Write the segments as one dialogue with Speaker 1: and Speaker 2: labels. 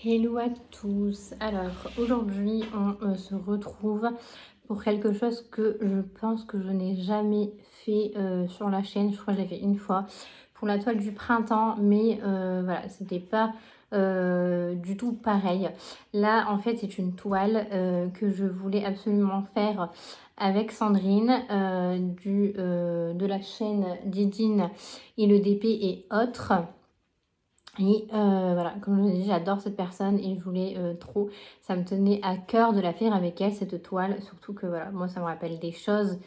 Speaker 1: Hello à tous. Alors aujourd'hui on se retrouve pour quelque chose que je pense que je n'ai jamais fait sur la chaîne. Je crois que je l'ai fait une fois pour la toile du printemps, mais voilà, c'était pas du tout pareil. Là en fait c'est une toile que je voulais absolument faire avec Sandrine de la chaîne Didine et le DP et autres. Et voilà, comme je vous ai dit, j'adore cette personne et je voulais trop, ça me tenait à cœur de la faire avec elle, cette toile, surtout que voilà, moi ça me rappelle des choses,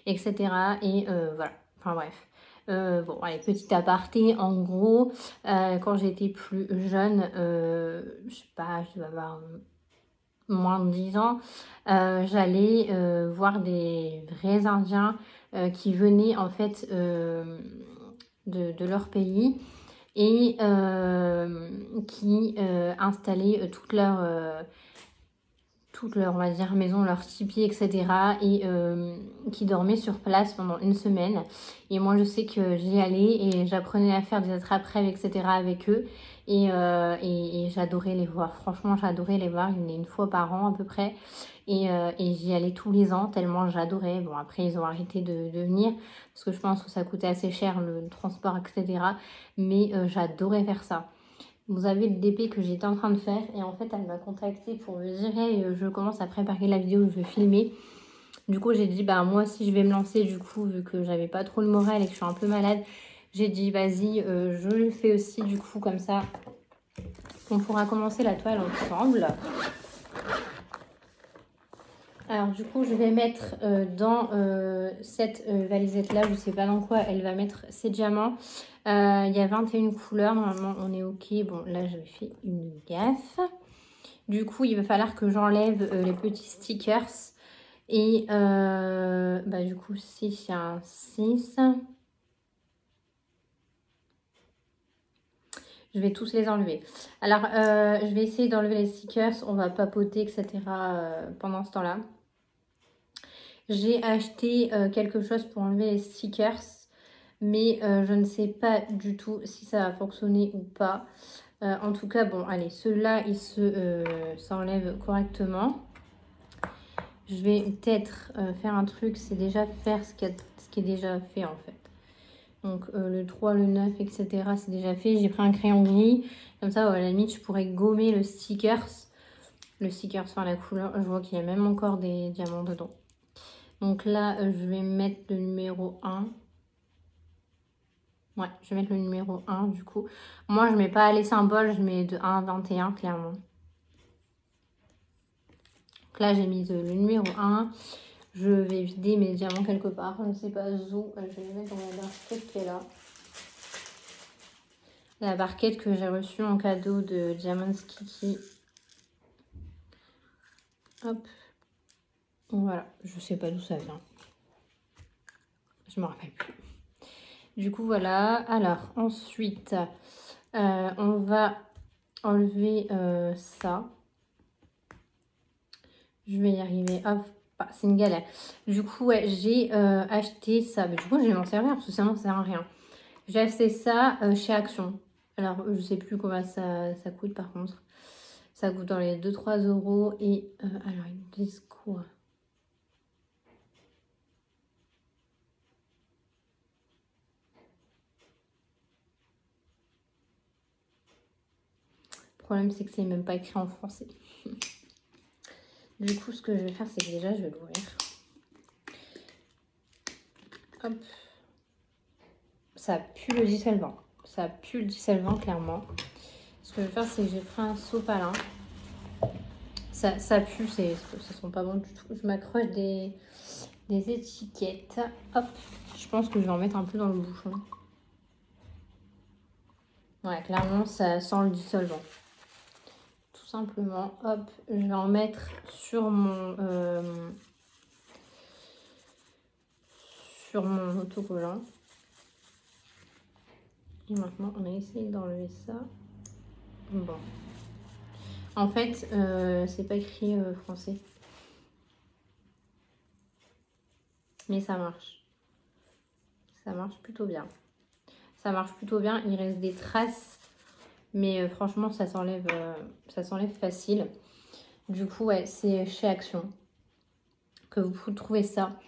Speaker 1: etc. Et voilà, enfin bref. Bon, allez, petit aparté, en gros, quand j'étais plus jeune, je sais pas, je devais avoir moins de 10 ans, j'allais voir des vrais Indiens qui venaient en fait de leur pays et qui installaient toute leur, on va dire, maison, leur tipi, etc. Et qui dormaient sur place pendant une semaine. Et moi, je sais que j'y allais et j'apprenais à faire des attrape-rêves, etc. avec eux. Et j'adorais les voir. Franchement, j'adorais les voir. Ils venaient une fois par an à peu près. Et j'y allais tous les ans tellement j'adorais. Bon, après, ils ont arrêté de venir parce que je pense que ça coûtait assez cher le transport, etc. Mais j'adorais faire ça. Vous avez le DP que j'étais en train de faire et en fait elle m'a contactée pour me dire hey, je commence à préparer la vidéo que je vais filmer. Du coup j'ai dit bah moi si je vais me lancer du coup vu que j'avais pas trop le moral et que je suis un peu malade, j'ai dit vas-y je le fais aussi du coup comme ça on pourra commencer la toile ensemble. Alors du coup je vais mettre dans cette valisette là, je sais pas dans quoi elle va mettre ses diamants. Il y a 21 couleurs, normalement on est ok. Bon là j'avais fait une gaffe. Du coup il va falloir que j'enlève les petits stickers. Et bah du coup 6, il y a un 6. Je vais tous les enlever. Alors je vais essayer d'enlever les stickers, on va papoter etc. Pendant ce temps là. J'ai acheté quelque chose pour enlever les stickers, mais je ne sais pas du tout si ça va fonctionner ou pas. En tout cas, bon, allez, ceux-là, ils s'enlèvent correctement. Je vais peut-être faire un truc, c'est déjà faire ce qui est déjà fait en fait. Donc le 3, le 9, etc. c'est déjà fait. J'ai pris un crayon gris. Comme ça, à la limite, je pourrais gommer le stickers. Le stickers, enfin la couleur. Je vois qu'il y a même encore des diamants dedans. Donc là, je vais mettre le numéro 1. Ouais, je vais mettre le numéro 1 du coup. Moi, je mets pas les symboles, je mets de 1 à 21 clairement. Donc là, j'ai mis le numéro 1. Je vais vider mes diamants quelque part. Je ne sais pas où. Je vais les mettre dans la barquette qui est là. La barquette que j'ai reçue en cadeau de Diamonds Kiki. Hop. Voilà. Je sais pas d'où ça vient. Je me rappelle plus. Du coup, voilà. Alors, ensuite, on va enlever ça. Je vais y arriver. Hop. Ah, c'est une galère. Du coup, ouais, j'ai acheté ça. Mais du coup, je vais m'en servir parce que ça ne sert à rien. J'ai acheté ça chez Action. Alors, je sais plus combien ça coûte par contre. Ça coûte dans les 2-3 euros. Et alors, ils disent quoi? Le problème, c'est que c'est même pas écrit en français. Du coup, ce que je vais faire, c'est que déjà, je vais l'ouvrir. Hop. Ça pue le dissolvant. Ça pue le dissolvant, clairement. Ce que je vais faire, c'est que j'ai pris un sopalin. Ça pue, ça sent pas bon du tout. Je m'accroche des étiquettes. Hop. Je pense que je vais en mettre un peu dans le bouchon. Ouais, clairement, ça sent le dissolvant. Tout simplement. Hop. Je vais en mettre sur mon autocollant. Et maintenant, on va essayer d'enlever ça. Bon. En fait, c'est pas écrit français. Mais ça marche. Ça marche plutôt bien. Ça marche plutôt bien. Il reste des traces. Mais franchement, ça s'enlève facile. Du coup, ouais, c'est chez Action que vous pouvez trouver ça.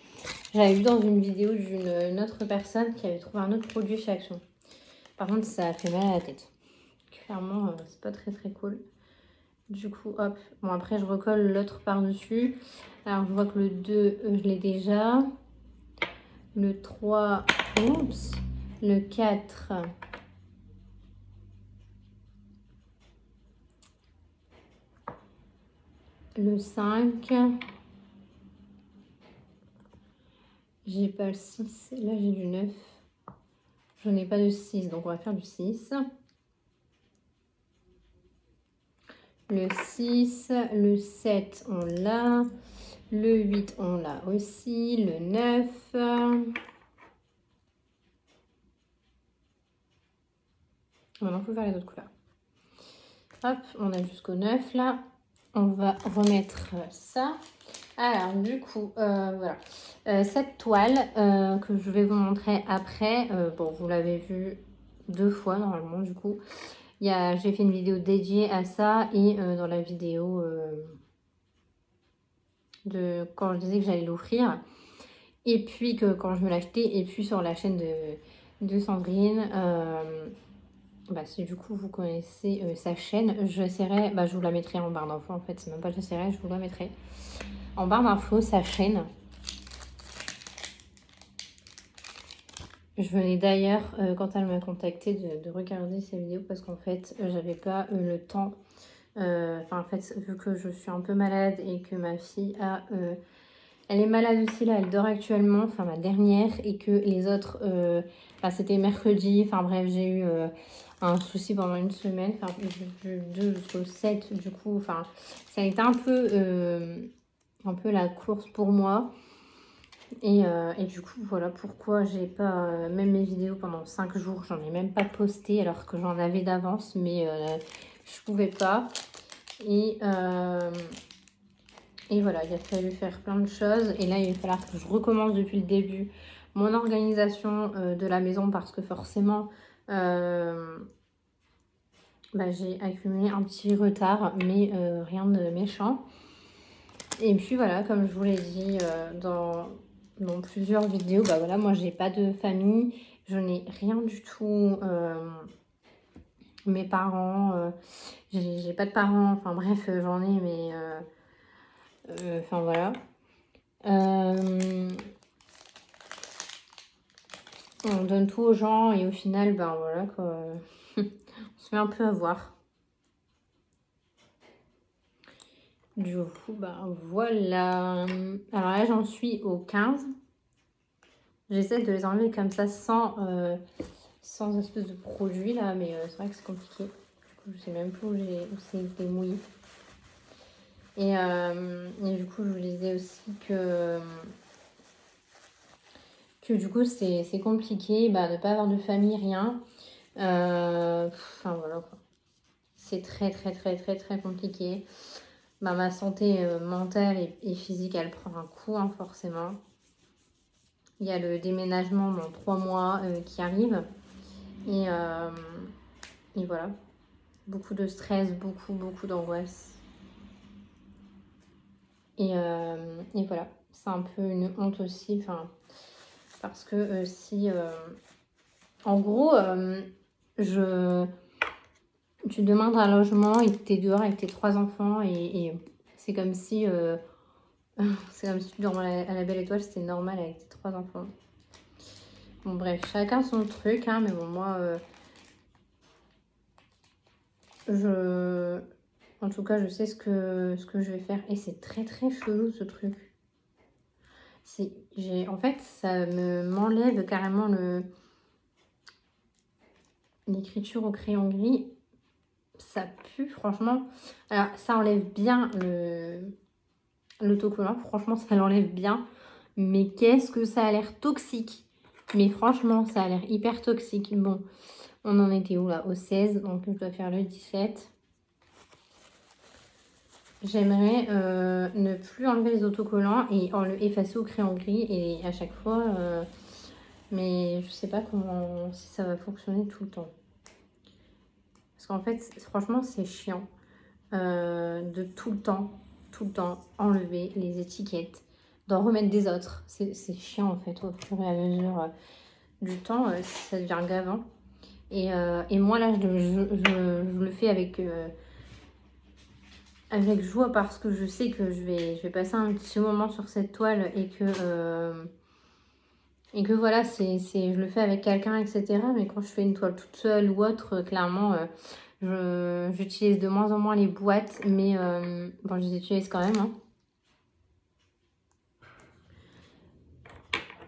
Speaker 1: J'avais vu dans une vidéo d'une autre personne qui avait trouvé un autre produit chez Action. Par contre, ça fait mal à la tête. Clairement, c'est pas très très cool. Du coup, hop. Bon, après, je recolle l'autre par-dessus. Alors, je vois que le 2, je l'ai déjà. Le 3, oups. Le 4, le 5. J'ai pas le 6. Là, j'ai du 9. Je n'ai pas de 6, donc on va faire du 6. Le 6, le 7, on l'a. Le 8, on l'a aussi. Le 9. Maintenant, il faut faire les autres couleurs. Hop, on a jusqu'au 9 là. On va remettre ça. Alors, du coup, voilà. Cette toile que je vais vous montrer après, bon, vous l'avez vue 2 fois normalement, du coup. J'ai fait une vidéo dédiée à ça et dans la vidéo de quand je disais que j'allais l'offrir. Et puis que quand je me l'achetais, et puis sur la chaîne de Sandrine. Si du coup vous connaissez sa chaîne, j'essaierai, je vous la mettrai en barre d'infos en fait, c'est même pas j'essaierai, je vous la mettrai en barre d'infos, sa chaîne. Je venais d'ailleurs, quand elle m'a contacté, de regarder ses vidéos parce qu'en fait, j'avais pas le temps. En fait, vu que je suis un peu malade et que ma fille elle est malade aussi, là, elle dort actuellement, enfin ma dernière, et que les autres, c'était mercredi, enfin bref, j'ai eu un souci pendant une semaine, enfin du 2 jusqu'au 7, du coup, enfin ça a été un peu la course pour moi. Et du coup, voilà pourquoi j'ai pas, même mes vidéos pendant 5 jours, j'en ai même pas posté alors que j'en avais d'avance, mais je pouvais pas. Et voilà, il a fallu faire plein de choses. Et là, il va falloir que je recommence depuis le début mon organisation de la maison parce que forcément, j'ai accumulé un petit retard, mais rien de méchant. Et puis voilà, comme je vous l'ai dit dans plusieurs vidéos, voilà, moi j'ai pas de famille, je n'ai rien du tout. Mes parents, j'ai pas de parents, enfin bref, j'en ai, mais enfin voilà. On donne tout aux gens et au final, voilà quoi, on se fait un peu avoir. Du coup, voilà. Alors là, j'en suis au 15. J'essaie de les enlever comme ça sans espèce de produit là, mais c'est vrai que c'est compliqué. Du coup, je sais même plus où c'est été mouillé. Et du coup, je vous disais aussi que du coup, c'est compliqué de ne pas avoir de famille, rien. Enfin, voilà quoi. C'est très, très, très, très, très compliqué. Ma santé mentale et physique, elle prend un coup, hein, forcément. Il y a le déménagement dans 3 mois qui arrive. Et voilà. Beaucoup de stress, beaucoup d'angoisse. Et voilà. C'est un peu une honte aussi. Parce que si... en gros, tu demandes un logement et tu es dehors avec tes 3 enfants et c'est comme si... c'est comme si tu dormais à la belle étoile, c'était normal avec tes 3 enfants. Bon bref, chacun son truc, hein, mais bon moi... En tout cas, je sais ce que je vais faire. Et c'est très très chelou ce truc. En fait, ça m'enlève carrément l'écriture au crayon gris. Ça pue, franchement. Alors, ça enlève bien l'autocollant. Franchement, ça l'enlève bien. Mais qu'est-ce que ça a l'air toxique. Mais franchement, ça a l'air hyper toxique. Bon, on en était où là? Au 16. Donc, je dois faire le 17. J'aimerais ne plus enlever les autocollants et effacer au crayon gris et à chaque fois, mais je sais pas si ça va fonctionner tout le temps. Parce qu'en fait, franchement, c'est chiant de tout le temps enlever les étiquettes, d'en remettre des autres. C'est chiant en fait, au fur et à mesure du temps, ça devient gavant. Et moi là, je le fais avec joie parce que je sais que je vais passer un petit moment sur cette toile et que voilà, je le fais avec quelqu'un, etc. Mais quand je fais une toile toute seule ou autre, clairement, j'utilise de moins en moins les boîtes, mais bon, je les utilise quand même, hein.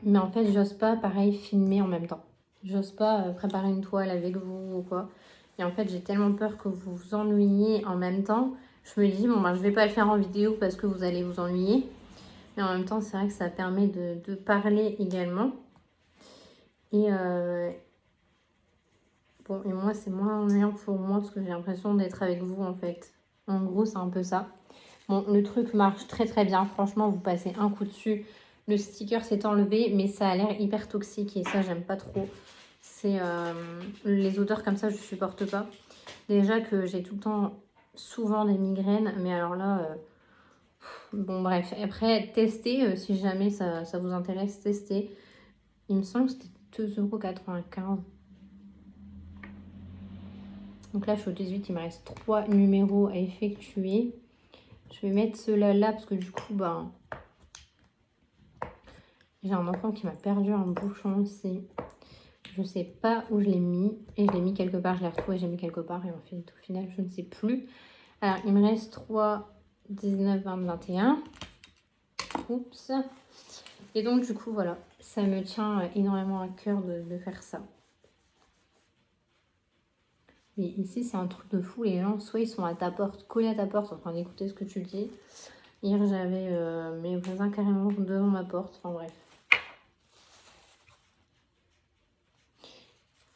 Speaker 1: Mais en fait, j'ose pas, pareil, filmer en même temps. J'ose pas préparer une toile avec vous ou quoi. Et en fait, j'ai tellement peur que vous vous ennuyiez en même temps. Je me dis, bon, ben, je vais pas le faire en vidéo parce que vous allez vous ennuyer. Mais en même temps, c'est vrai que ça permet de parler également. Bon, et moi, c'est moins ennuyant pour moi parce que j'ai l'impression d'être avec vous, en fait. En gros, c'est un peu ça. Bon, le truc marche très très bien. Franchement, vous passez un coup dessus. Le sticker s'est enlevé, mais ça a l'air hyper toxique et ça, j'aime pas trop. C'est les odeurs comme ça, je supporte pas. Déjà que j'ai tout le temps souvent des migraines, mais alors là, bon bref. Après, testez si jamais ça vous intéresse, testez. Il me semble que c'était 2,95 €. Donc là, je suis au 18, il me reste 3 numéros à effectuer. Je vais mettre ceux-là là parce que du coup, ben, j'ai un enfant qui m'a perdu un bouchon aussi. Je sais pas où je l'ai mis. Et je l'ai mis quelque part, je l'ai retrouvé, j'ai mis quelque part. Et en fait, au final, je ne sais plus. Alors, il me reste 3, 19, 20, 21. Oups. Et donc, du coup, voilà. Ça me tient énormément à cœur de faire ça. Mais ici, c'est un truc de fou. Les gens, soit ils sont à ta porte, collés à ta porte, en train d'écouter ce que tu dis. Hier, j'avais mes voisins carrément devant ma porte. Enfin, bref.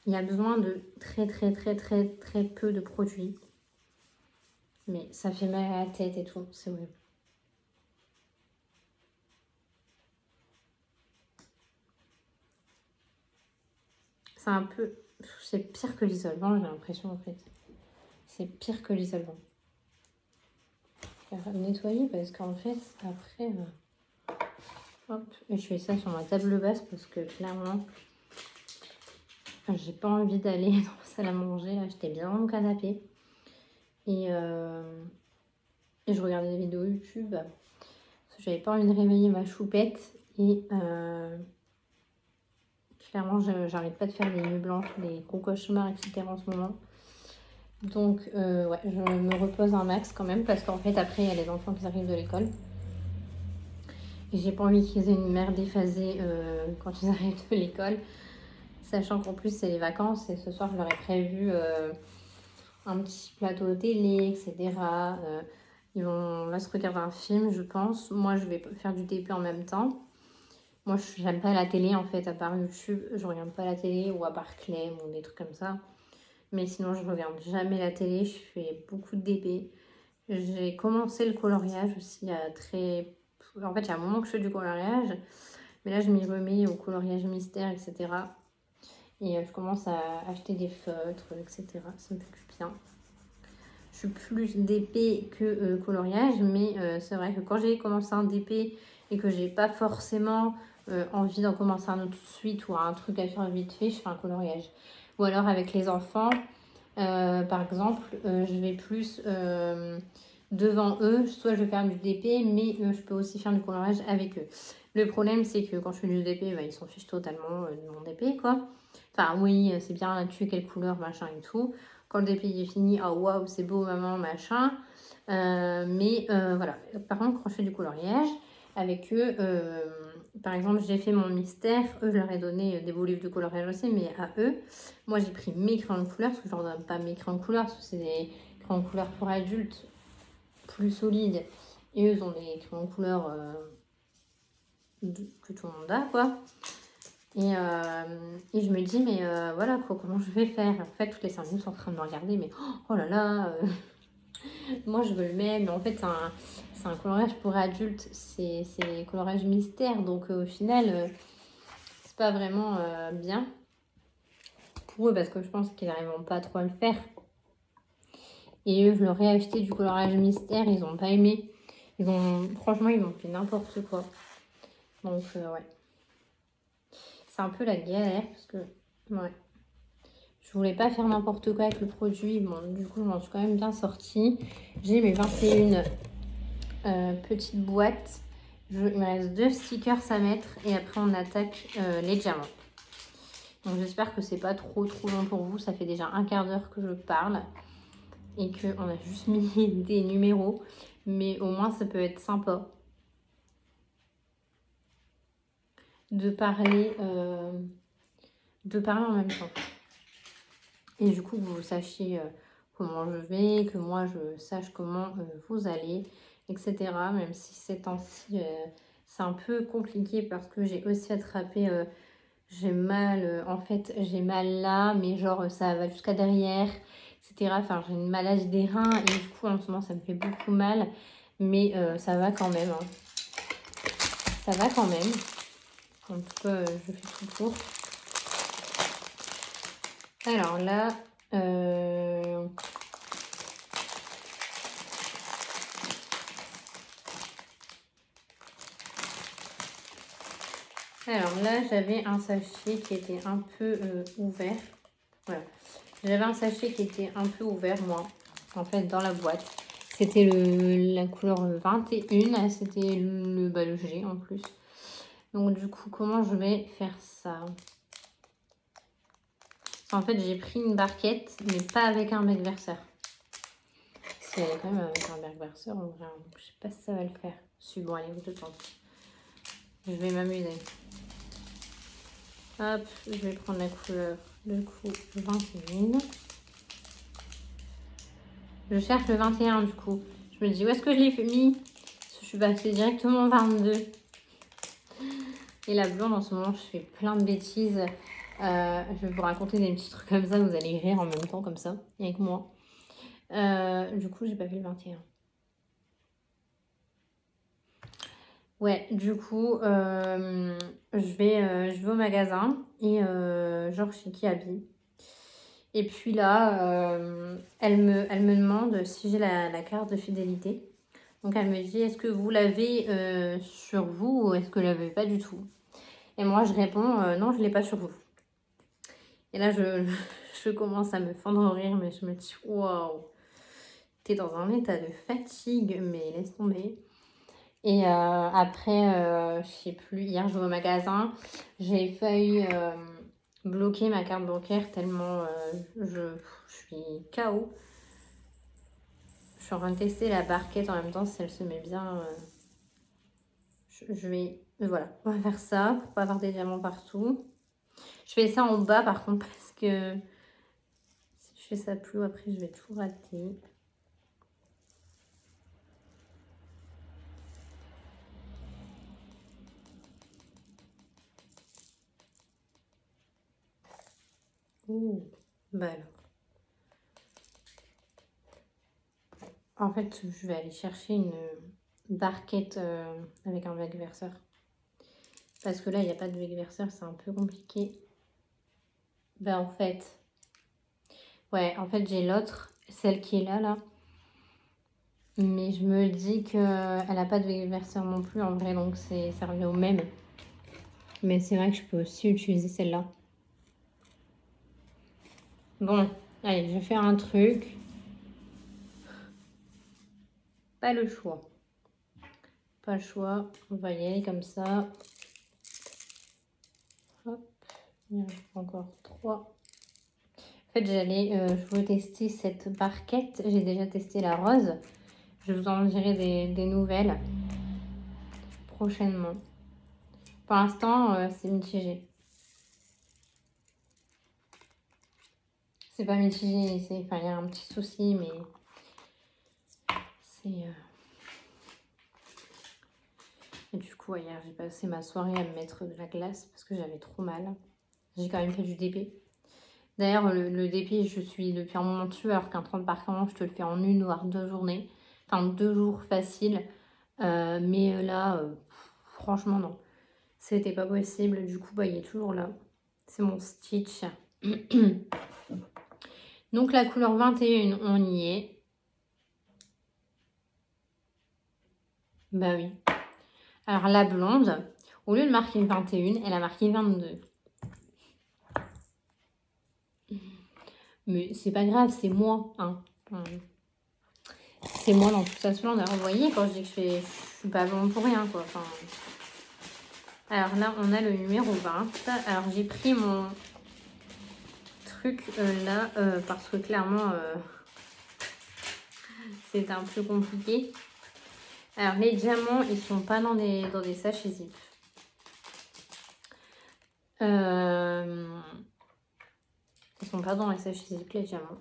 Speaker 1: Il y a besoin de très peu de produits. Mais ça fait mal à la tête et tout, c'est horrible. C'est un peu... C'est pire que l'isolement, j'ai l'impression en fait. C'est pire que l'isolement. Je vais nettoyer parce qu'en fait, après... hop, et je fais ça sur ma table basse parce que clairement... J'ai pas envie d'aller dans la salle à manger, là j'étais bien dans mon canapé. Et je regardais des vidéos YouTube. Parce que j'avais pas envie de réveiller ma choupette. Et clairement, j'arrête pas de faire des nuits blanches, des gros cauchemars, etc. en ce moment. Donc, ouais, je me repose un max quand même. Parce qu'en fait, après, il y a les enfants qui arrivent de l'école. Et j'ai pas envie qu'ils aient une mère déphasée quand ils arrivent de l'école. Sachant qu'en plus, c'est les vacances. Et ce soir, je leur ai prévu un petit plateau télé, etc. On va se regarder un film, je pense. Moi, je vais faire du TP en même temps. Moi, j'aime pas la télé, en fait, à part YouTube. Je regarde pas la télé, ou à part Clem, ou des trucs comme ça. Mais sinon, je regarde jamais la télé. Je fais beaucoup de DP. J'ai commencé le coloriage aussi En fait, il y a un moment que je fais du coloriage. Mais là, je m'y remets au coloriage mystère, etc. Et je commence à acheter des feutres, etc. Ça me fait du bien. Je suis plus DP que coloriage, mais c'est vrai que quand j'ai commencé un DP et que j'ai pas forcément envie d'en commencer un autre tout de suite ou un truc à faire vite fait, je fais un coloriage. Ou alors avec les enfants, par exemple, je vais plus devant eux, soit je vais faire du DP, mais je peux aussi faire du coloriage avec eux. Le problème, c'est que quand je fais du DP, bah, ils s'en fichent totalement de mon DP, quoi. Enfin, oui, c'est bien, tu es quelle couleur, machin et tout. Quand le DP est fini, oh waouh, c'est beau, maman, machin. Mais voilà. Par contre, quand je fais du coloriage avec eux, par exemple, j'ai fait mon mystère. Eux, je leur ai donné des beaux livres de coloriage aussi, mais à eux, moi, j'ai pris mes crayons de couleur, parce que je leur donne pas mes crayons de couleur, parce que c'est des crayons de couleur pour adultes plus solides. Et eux, ils ont des crayons de couleur que tout le monde a, quoi. Et je me dis, mais voilà, quoi, comment je vais faire? En fait, toutes les 5 minutes sont en train de me regarder, mais oh là là, moi je veux le même. Mais en fait, c'est un coloriage pour adultes, c'est coloriage mystère, donc au final, c'est pas vraiment bien pour eux parce que je pense qu'ils n'arriveront pas trop à le faire. Et eux, je leur ai acheté du colorage mystère. Ils n'ont pas aimé. Franchement, ils m'ont fait n'importe quoi. Donc, ouais. C'est un peu la galère parce que, ouais. Je voulais pas faire n'importe quoi avec le produit. Bon, du coup, je m'en suis quand même bien sortie. J'ai mes 21 petites boîtes. Il me reste 2 stickers à mettre et après on attaque les diamants. Donc j'espère que c'est pas trop long pour vous. Ça fait déjà un quart d'heure que je parle et qu'on a juste mis des numéros. Mais au moins ça peut être sympa de parler en même temps. Et du coup que vous sachiez comment je vais, que moi je sache comment vous allez, etc. Même si ces temps-ci c'est un peu compliqué parce que j'ai aussi attrapé, j'ai mal, en fait j'ai mal là, mais genre ça va jusqu'à derrière, etc. Enfin j'ai une maladie des reins et du coup en ce moment ça me fait beaucoup mal, mais ça va quand même. Hein. Ça va quand même. En tout cas je fais tout pour. Alors là, j'avais un sachet qui était un peu ouvert. Voilà. J'avais un sachet qui était un peu ouvert, moi, en fait, dans la boîte. C'était la couleur 21. C'était le G en plus. Donc, du coup, comment je vais faire ça? En fait, j'ai pris une barquette, mais pas avec un bec verseur. Si elle est quand même avec un bec verseur, on verra. Donc, je sais pas si ça va le faire. Si, bon, allez, je tente. Je vais m'amuser. Hop, je vais prendre la couleur, le coup, 21. Je cherche le 21 du coup. Je me dis où est-ce que je l'ai mis? Je suis passée directement au 22. Et la blonde en ce moment je fais plein de bêtises. Je vais vous raconter des petits trucs comme ça, vous allez rire en même temps comme ça avec moi. Du coup j'ai pas vu le 21. Ouais, du coup je vais au magasin et genre chez Kiabi. Et puis là, elle me demande si j'ai la carte de fidélité. Donc elle me dit, est-ce que vous l'avez sur vous ou est-ce que vous l'avez pas du tout? Et moi je réponds, non, je l'ai pas sur vous. Et là je commence à me fendre en rire, mais je me dis, waouh, t'es dans un état de fatigue, mais laisse tomber. Et après, je sais plus, hier je vais au magasin, j'ai failli bloquer ma carte bancaire tellement je suis KO. Je suis en train de tester la barquette en même temps si elle se met bien. Je vais... Voilà, on va faire ça pour pas avoir des diamants partout. Je fais ça en bas par contre parce que si je fais ça plus haut après je vais tout rater. Ouh, bah alors. En fait, je vais aller chercher une barquette avec un bec verseur. Parce que là, il n'y a pas de bec verseur, c'est un peu compliqué. Bah en fait, ouais, en fait j'ai l'autre, celle qui est là. Mais je me dis qu'elle n'a pas de bec verseur non plus en vrai, donc ça revient au même. Mais c'est vrai que je peux aussi utiliser celle-là. Bon, allez, je vais faire un truc. Pas le choix. Pas le choix. On va y aller comme ça. Hop. Il y en a encore 3. En fait, je veux tester cette barquette. J'ai déjà testé la rose. Je vous en dirai des nouvelles prochainement. Pour l'instant, c'est mitigé. C'est pas mitigé, enfin, il y a un petit souci, mais c'est... Et du coup, hier, j'ai passé ma soirée à me mettre de la glace parce que j'avais trop mal. J'ai quand même fait du DP. D'ailleurs, le DP, je suis depuis un moment dessus, alors qu'un 30 par 40, je te le fais en 1 voire 2 journées. Enfin, 2 jours facile. Mais là, franchement, non. C'était pas possible. Du coup, bah, il est toujours là. C'est mon Stitch. Donc, la couleur 21, on y est. Bah oui. Alors la blonde, au lieu de marquer 21, elle a marqué 22. Mais c'est pas grave, c'est moi. Hein. C'est moi dans toute sa splendeur. Vous voyez, quand je dis que je suis pas blonde pour rien, quoi. Enfin... Alors là, on a le numéro 20. Alors j'ai pris mon truc là, parce que clairement, c'est un peu compliqué. Alors les diamants, ils sont pas dans des sachets zip. Ils sont pas dans les sachets zip, les diamants.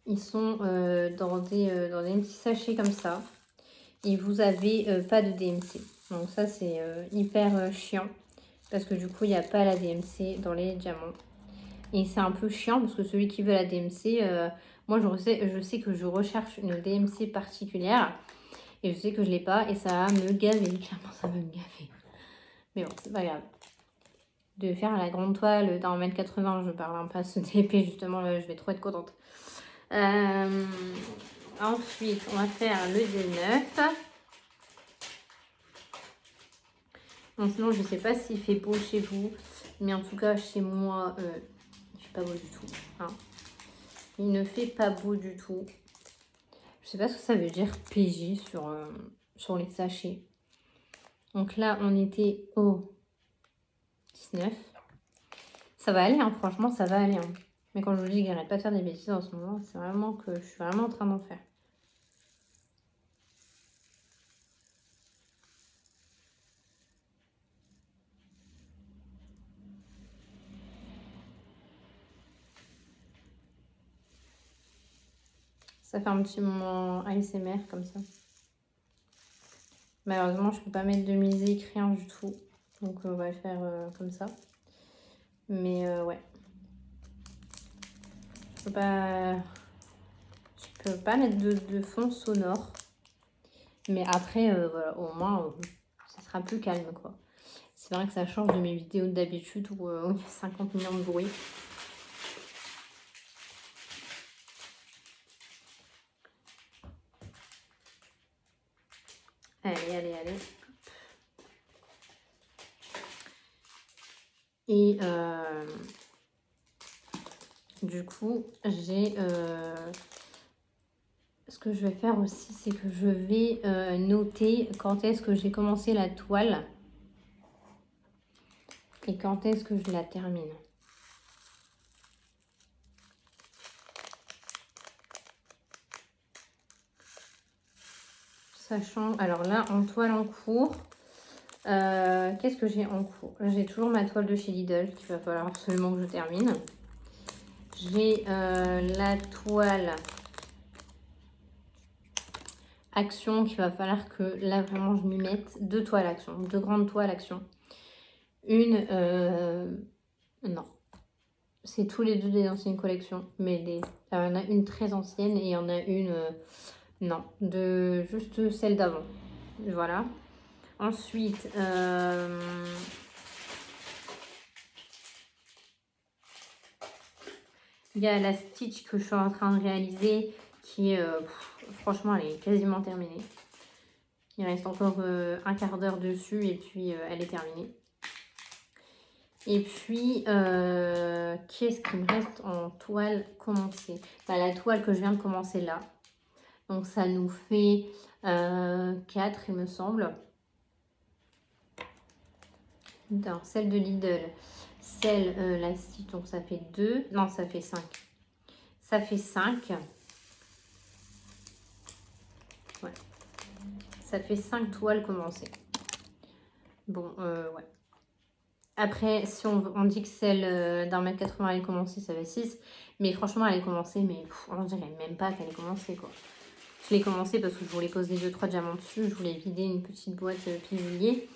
Speaker 1: Ils sont dans des petits sachets comme ça. Et vous avez pas de DMC. Donc ça, c'est hyper chiant. Parce que du coup, il n'y a pas la DMC dans les diamants. Et c'est un peu chiant parce que celui qui veut la DMC, moi je sais que je recherche une DMC particulière. Et je sais que je ne l'ai pas et ça va me gaver. Clairement, ça va me gaver. Mais bon, c'est pas grave. De faire la grande toile d'un 1m80, je parle un peu à ce TP justement, là, je vais trop être contente. Ensuite, on va faire le D9. Bon, sinon, je ne sais pas s'il fait beau chez vous, mais en tout cas, chez moi, il ne fait pas beau du tout. Hein. Il ne fait pas beau du tout. Je ne sais pas ce que ça veut dire PJ sur les sachets. Donc là, on était au 19. Ça va aller, hein, franchement, ça va aller. Hein. Mais quand je vous dis que j'arrête pas de faire des bêtises en ce moment, c'est vraiment que je suis vraiment en train d'en faire. Ça fait un petit moment ASMR comme ça. Malheureusement, je ne peux pas mettre de musique, rien du tout. Donc, on va faire comme ça. Mais ouais. Je peux pas mettre de fond sonore. Mais après, voilà, au moins, ça sera plus calme, quoi. C'est vrai que ça change de mes vidéos d'habitude où il y a 50 millions de bruit. Allez. Et du coup, j'ai... ce que je vais faire aussi, c'est que je vais noter quand est-ce que j'ai commencé la toile et quand est-ce que je la termine. Sachant, alors là, en toile en cours, qu'est-ce que j'ai en cours? J'ai toujours ma toile de chez Lidl qu'il va falloir absolument que je termine. J'ai la toile action qu'il va falloir que là vraiment je m'y mette. 2 toiles action, 2 grandes toiles action. Une, non, c'est tous les deux des anciennes collections, mais il y en a une très ancienne et il y en a une, non, juste celle d'avant. Voilà. Ensuite, il y a la stitch que je suis en train de réaliser qui est, franchement, elle est quasiment terminée. Il reste encore un quart d'heure dessus et puis elle est terminée. Et puis, qu'est-ce qui me reste en toile commencée? Bah, la toile que je viens de commencer là. Donc, ça nous fait 4, il me semble. Non, celle de Lidl. Celle, la stitch, donc ça fait 2. Non, ça fait 5. Ça fait 5. Ouais. Ça fait 5 toiles commencées. Bon, ouais. Après, si on dit que celle d'un mètre 80 elle est commencée, ça fait 6. Mais franchement, elle est commencée, mais on dirait même pas qu'elle est commencée, quoi. Je l'ai commencée parce que je voulais poser 2-3 diamants dessus. Je voulais vider une petite boîte pilulier.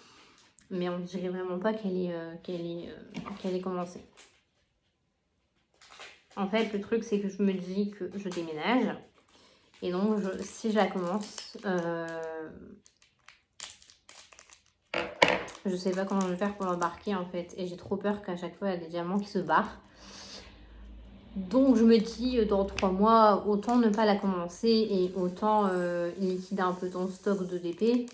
Speaker 1: Mais on dirait vraiment pas qu'elle est commencée. En fait, le truc, c'est que je me dis que je déménage. Et donc, si je la commence, je sais pas comment je vais faire pour l'embarquer, en fait. Et j'ai trop peur qu'à chaque fois, il y a des diamants qui se barrent. Donc je me dis, dans 3 mois, autant ne pas la commencer et autant liquider un peu ton stock de DP.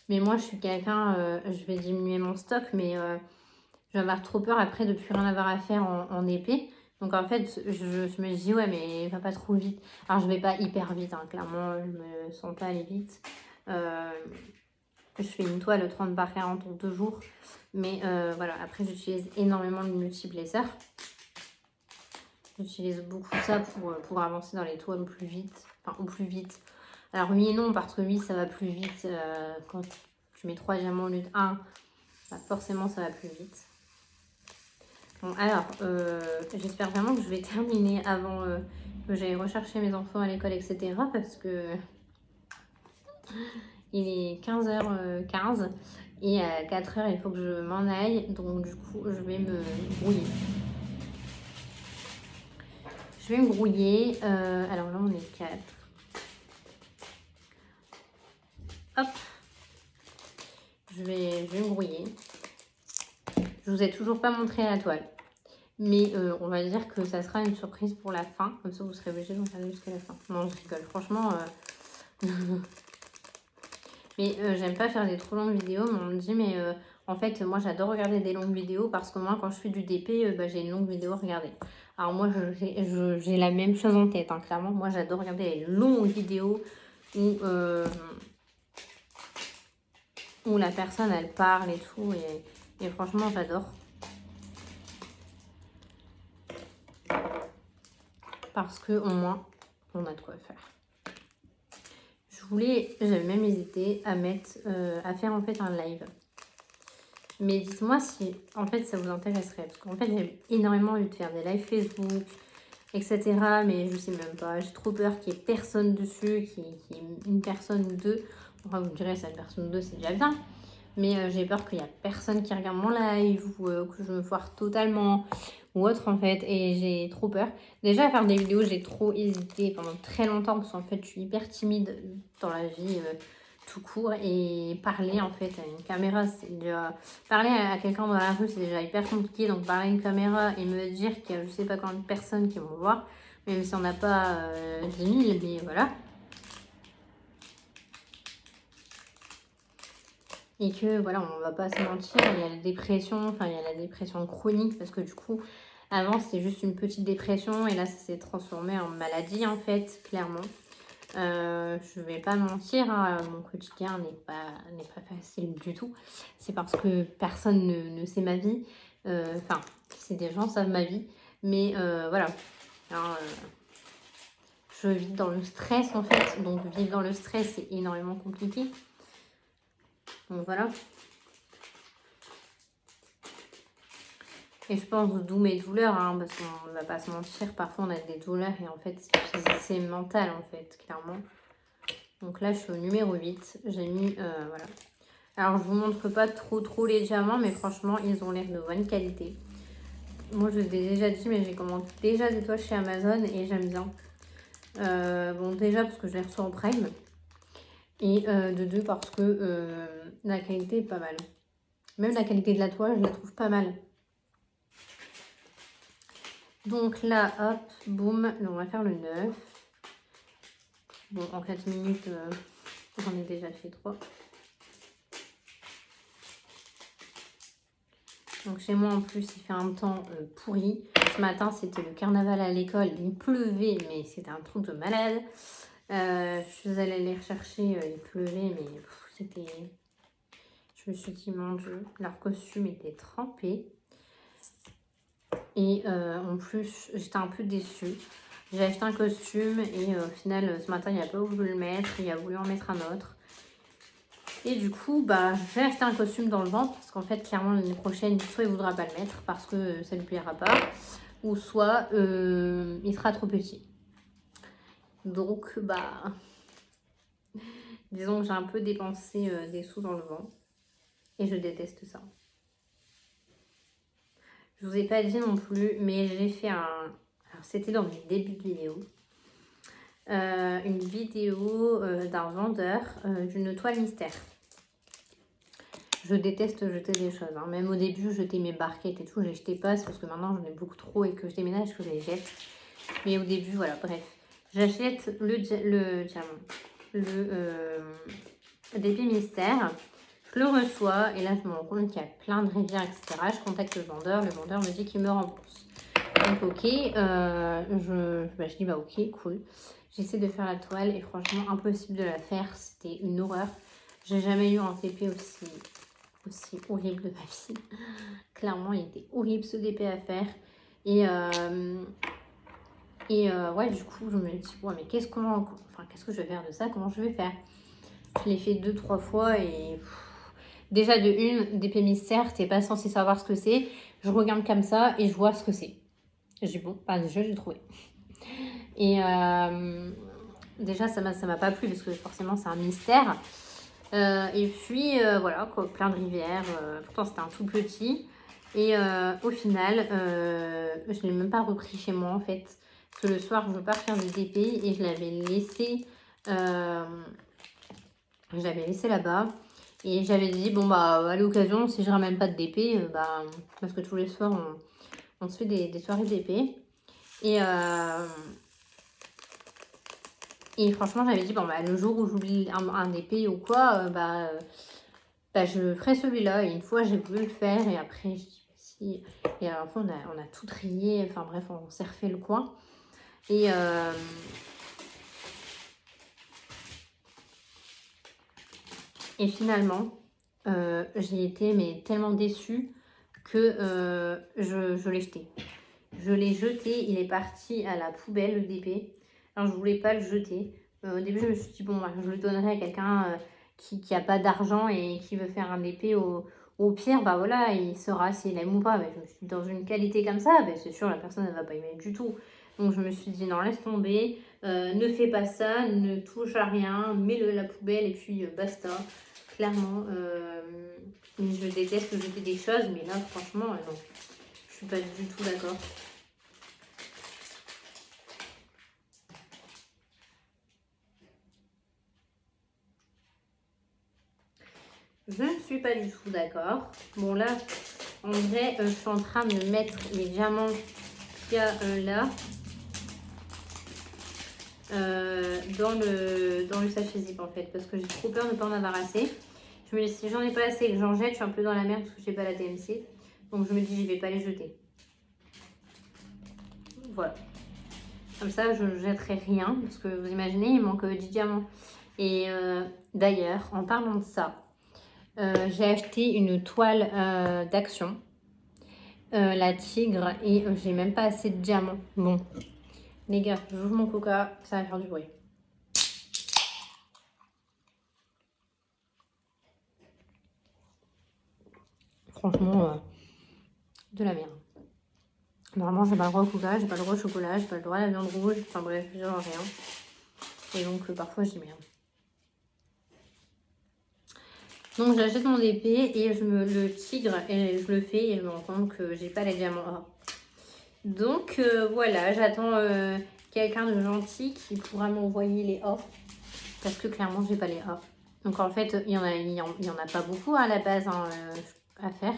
Speaker 1: Mais moi, je suis quelqu'un, je vais diminuer mon stock, mais je vais avoir trop peur après de plus rien avoir à faire en épée. Donc en fait, je me dis, ouais, mais va pas trop vite. Alors je vais pas hyper vite, hein, clairement, je me sens pas aller vite. Je fais une toile 30 par 40 en 2 jours. Mais voilà, après j'utilise énormément le multiplacer. J'utilise beaucoup ça pour avancer dans les toiles au plus vite. Enfin, au plus vite. Alors oui et non, parce que oui, ça va plus vite quand tu mets 3 diamants au lieu de 1. Bah, forcément, ça va plus vite. Bon, alors, j'espère vraiment que je vais terminer avant que j'aille rechercher mes enfants à l'école, etc. Parce que il est 15h15 et à 4h, il faut que je m'en aille. Donc, du coup, je vais me brouiller. Je vais me brouiller. Alors là, on est 4. Hop. Je vais me brouiller. Je vous ai toujours pas montré la toile. Mais on va dire que ça sera une surprise pour la fin. Comme ça, vous serez obligés de regarder jusqu'à la fin. Non, je rigole. Franchement... Mais j'aime pas faire des trop longues vidéos. Mais on me dit, mais en fait, moi, j'adore regarder des longues vidéos. Parce que moi, quand je fais du DP, bah, j'ai une longue vidéo à regarder. Alors moi, j'ai la même chose en tête. Hein, clairement, moi, j'adore regarder les longues vidéos où la personne, elle parle et tout. Et franchement, j'adore. Parce que au moins, on a de quoi faire. J'avais même hésité à à faire en fait un live. Mais dites-moi si en fait ça vous intéresserait. Parce qu'en fait j'ai énormément envie de faire des lives Facebook, etc. Mais je sais même pas. J'ai trop peur qu'il n'y ait personne dessus, qu'il y ait une personne ou deux. Enfin vous me direz, ça, une personne ou deux c'est déjà bien. Mais j'ai peur qu'il n'y a personne qui regarde mon live ou que je me foire totalement ou autre en fait. Et j'ai trop peur. Déjà à faire des vidéos, j'ai trop hésité pendant très longtemps parce qu'en fait je suis hyper timide dans la vie tout court. Et parler en fait à une caméra, c'est déjà... Parler à quelqu'un dans la rue, c'est déjà hyper compliqué. Donc parler à une caméra et me dire qu'il y a je sais pas combien de personnes qui vont voir, même si on n'a pas 10 000, mais voilà. Et que voilà, on va pas se mentir, il y a la dépression, enfin il y a la dépression chronique parce que du coup, avant c'était juste une petite dépression et là ça s'est transformé en maladie en fait, clairement. Je vais pas mentir, hein, mon quotidien n'est pas facile du tout. C'est parce que personne ne sait ma vie. Enfin, c'est des gens savent ma vie, mais voilà. Alors, je vis dans le stress en fait, donc vivre dans le stress c'est énormément compliqué. Donc voilà. Et je pense d'où mes douleurs, hein, parce qu'on ne va pas se mentir, parfois on a des douleurs et en fait c'est mental en fait, clairement. Donc là je suis au numéro 8, j'ai mis, voilà. Alors je vous montre pas trop les diamants, mais franchement ils ont l'air de bonne qualité. Moi je vous ai déjà dit, mais j'ai commandé déjà des toiles chez Amazon et j'aime bien. Bon déjà parce que je les reçois en prime. Et de deux parce que la qualité est pas mal. Même la qualité de la toile, je la trouve pas mal. Donc là, hop, boum, on va faire le 9. Bon, en 4 minutes, j'en ai déjà fait 3. Donc chez moi, en plus, il fait un temps pourri. Ce matin, c'était le carnaval à l'école. Il pleuvait, mais c'était un truc de malade. Je suis allée les rechercher, il pleuvait, mais c'était... Je me suis dit, mon Dieu, leur costume était trempé. Et en plus, j'étais un peu déçue. J'ai acheté un costume et au final, ce matin, il n'a pas voulu le mettre. Il a voulu en mettre un autre. Et du coup, bah, j'ai acheté un costume dans le ventre parce qu'en fait, clairement, l'année prochaine, soit il ne voudra pas le mettre parce que ça ne lui plaira pas, ou soit il sera trop petit. Donc, bah, disons que j'ai un peu dépensé des sous dans le vent et je déteste ça. Je vous ai pas dit non plus, mais j'ai fait un... Alors, c'était dans mes débuts de vidéo. Une vidéo d'un vendeur d'une toile mystère. Je déteste jeter des choses. Hein. Même au début, je jetais mes barquettes et tout. Je les jetais pas. C'est parce que maintenant, j'en ai beaucoup trop et que je déménage que je les jette. Mais au début, voilà, bref. J'achète le diamant. D'épée mystère. Je le reçois et là, je me rends compte qu'il y a plein de rivières, etc. Je contacte le vendeur me dit qu'il me rembourse. Donc, ok. Je dis, bah ok, cool. J'essaie de faire la toile et franchement, impossible de la faire. C'était une horreur. J'ai jamais eu un TP aussi horrible de ma vie. Clairement, il était horrible ce DP à faire. Ouais, du coup, je me dis, ouais, mais qu'est-ce que je vais faire de ça? Comment je vais faire? Je l'ai fait 2-3 fois et déjà de une, DP mystère, t'es pas censé savoir ce que c'est. Je regarde comme ça et je vois ce que c'est. J'ai bon, pas déjà, j'ai trouvé. Et déjà, ça m'a pas plu parce que forcément, c'est un mystère. Et puis, voilà, quoi, plein de rivières. Pourtant, c'était un tout petit. Et au final, je ne l'ai même pas repris chez moi, en fait. Parce que le soir, je veux pas faire des DP et je l'avais laissé... là-bas. Et j'avais dit, bon, bah, à l'occasion, si je ramène pas de DP, parce que tous les soirs, on se fait des soirées DP. Et franchement, j'avais dit, bon, bah, le jour où j'oublie un DP ou quoi, je ferai celui-là. Et une fois, j'ai voulu le faire. Et après, je dis, bah, si. Et alors, après, on a tout trié. Enfin, bref, on s'est refait le coin. Et finalement, j'ai été mais tellement déçue que je l'ai jeté. Je l'ai jeté. Il est parti à la poubelle, le DP. Alors, je voulais pas le jeter. Au début, je me suis dit, bon, bah, je le donnerai à quelqu'un qui n'a pas d'argent et qui veut faire un DP. Au pire, bah voilà, il saura s'il aime ou pas. Mais je me suis dit, dans une qualité comme ça, c'est sûr, la personne, elle va pas aimer du tout. Donc, je me suis dit, non, laisse tomber. Ne fais pas ça, ne touche à rien, mets-le à la poubelle et puis basta. Clairement, je déteste jeter des choses, mais là, franchement, non. Je suis pas du tout d'accord. Je ne suis pas du tout d'accord. Bon, là, en vrai, je suis en train de mettre les diamants qu'il y a là dans le sachet zip, en fait. Parce que j'ai trop peur de ne pas en avoir assez. Je me dis, si j'en ai pas assez et que j'en jette, je suis un peu dans la merde parce que j'ai pas la TMC. Donc, je me dis, je vais pas les jeter. Voilà. Comme ça, je ne jetterai rien. Parce que vous imaginez, il manque 10 diamants. Et d'ailleurs, en parlant de ça, j'ai acheté une toile d'action, la tigre, et j'ai même pas assez de diamants. Bon, les gars, j'ouvre mon coca, ça va faire du bruit. Franchement, de la merde. Normalement, j'ai pas le droit au coca, j'ai pas le droit au chocolat, j'ai pas le droit à la viande rouge, enfin bref, genre rien. Et donc, parfois, je dis merde. Donc j'achète mon épée et le tigre et je le fais et je me rends compte que j'ai pas les diamants A. Donc voilà, j'attends quelqu'un de gentil qui pourra m'envoyer les A. Parce que clairement j'ai pas les A. Donc en fait il y en a pas beaucoup à la base à faire.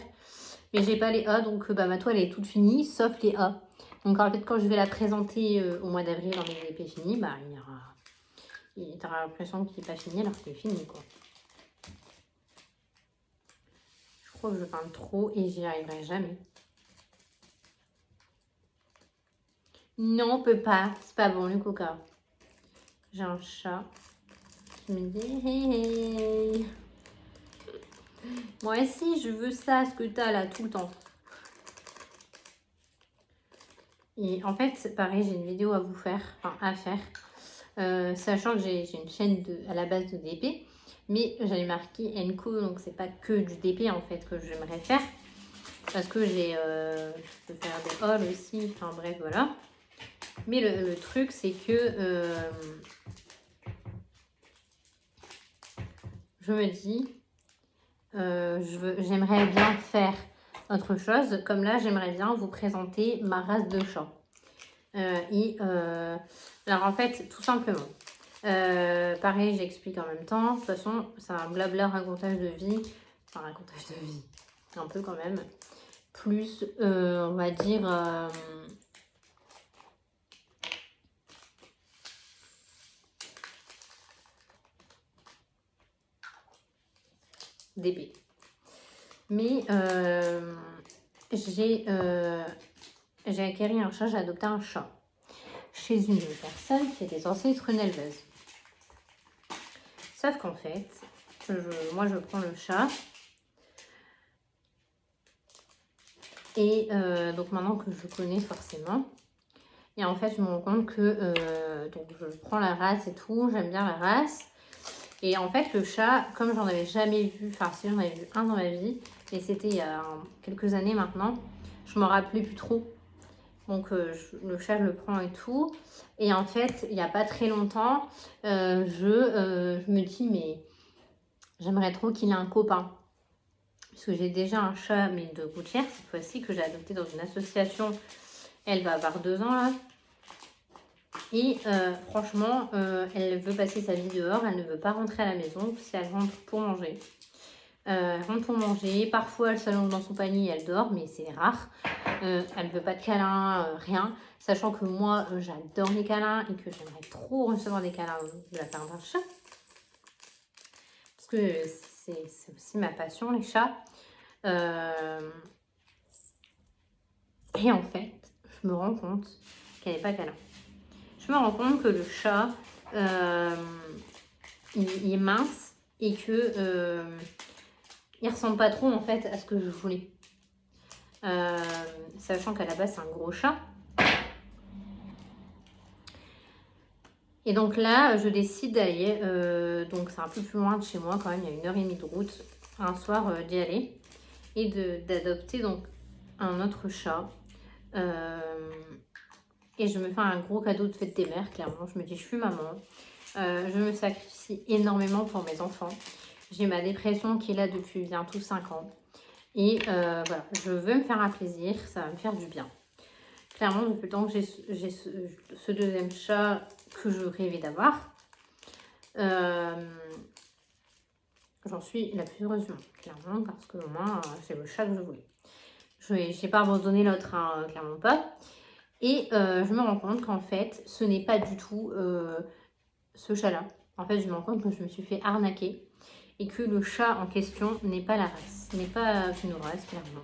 Speaker 1: Mais j'ai pas les A donc ma toile est toute finie sauf les A. Donc en fait quand je vais la présenter au mois d'avril dans mes épées finies, il aura l'impression qu'il n'est pas fini alors qu'il est fini quoi. Je crois que je peins trop et j'y arriverai jamais. Non, on peut pas. C'est pas bon le coca. J'ai un chat qui me dit hey, hey. Moi aussi, je veux ça, ce que t'as là tout le temps. Et en fait, pareil, j'ai une vidéo à vous faire, enfin à faire. Sachant que j'ai une chaîne à la base de DP. Mais j'avais marqué Enco, donc c'est pas que du DP en fait que j'aimerais faire. Parce que je peux faire des hauls aussi, enfin bref, voilà. Mais le truc, c'est que je me dis, j'aimerais bien faire autre chose. Comme là, j'aimerais bien vous présenter ma race de chat. Alors en fait, tout simplement, pareil, j'explique en même temps. De toute façon, c'est un blabla racontage de vie. un racontage de vie, un peu quand même, plus, on va dire, d'épée. Mais j'ai acquéri un chat, j'ai adopté un chat chez une personne qui était censée être une éleveuse. Sauf qu'en fait, moi je prends le chat. Et donc maintenant que je connais forcément. Et en fait, je me rends compte que donc je prends la race et tout, j'aime bien la race. Et en fait, le chat, comme j'en avais jamais vu, enfin si j'en avais vu un dans ma vie, et c'était il y a quelques années maintenant, je m'en rappelais plus trop. Donc le chat, je le prends et tout. Et en fait, il n'y a pas très longtemps, je me dis, mais j'aimerais trop qu'il ait un copain. Parce que j'ai déjà un chat, mais de gouttière, cette fois-ci, que j'ai adopté dans une association. Elle va avoir 2 ans là. Et franchement, elle veut passer sa vie dehors. Elle ne veut pas rentrer à la maison parce qu'elle rentre pour manger. Elle rentre pour manger. Parfois, elle s'allonge dans son panier et elle dort, mais c'est rare. Elle ne veut pas de câlins, rien. Sachant que moi, j'adore les câlins et que j'aimerais trop recevoir des câlins de la part d'un chat. Parce que c'est aussi ma passion, les chats. Et en fait, je me rends compte qu'elle n'est pas câlin. Je me rends compte que le chat, il est mince et que il ressemble pas trop en fait à ce que je voulais. Sachant qu'à la base c'est un gros chat. Et donc là, je décide d'aller, donc c'est un peu plus loin de chez moi quand même, il y a 1h30 de route, un soir d'y aller et d'adopter donc un autre chat. Et je me fais un gros cadeau de fête des mères, clairement. Je me dis, je suis maman. Je me sacrifie énormément pour mes enfants. J'ai ma dépression qui est là depuis bientôt 5 ans. Et voilà, je veux me faire un plaisir, ça va me faire du bien. Clairement, depuis le temps que j'ai ce deuxième chat que je rêvais d'avoir, j'en suis la plus heureuse du monde, clairement, parce que au moins, c'est le chat que je voulais. Je n'ai pas abandonné l'autre, hein, clairement pas. Et je me rends compte qu'en fait, ce n'est pas du tout ce chat-là. En fait, je me rends compte que je me suis fait arnaquer et que le chat en question n'est pas la race. Ce n'est pas une race, clairement.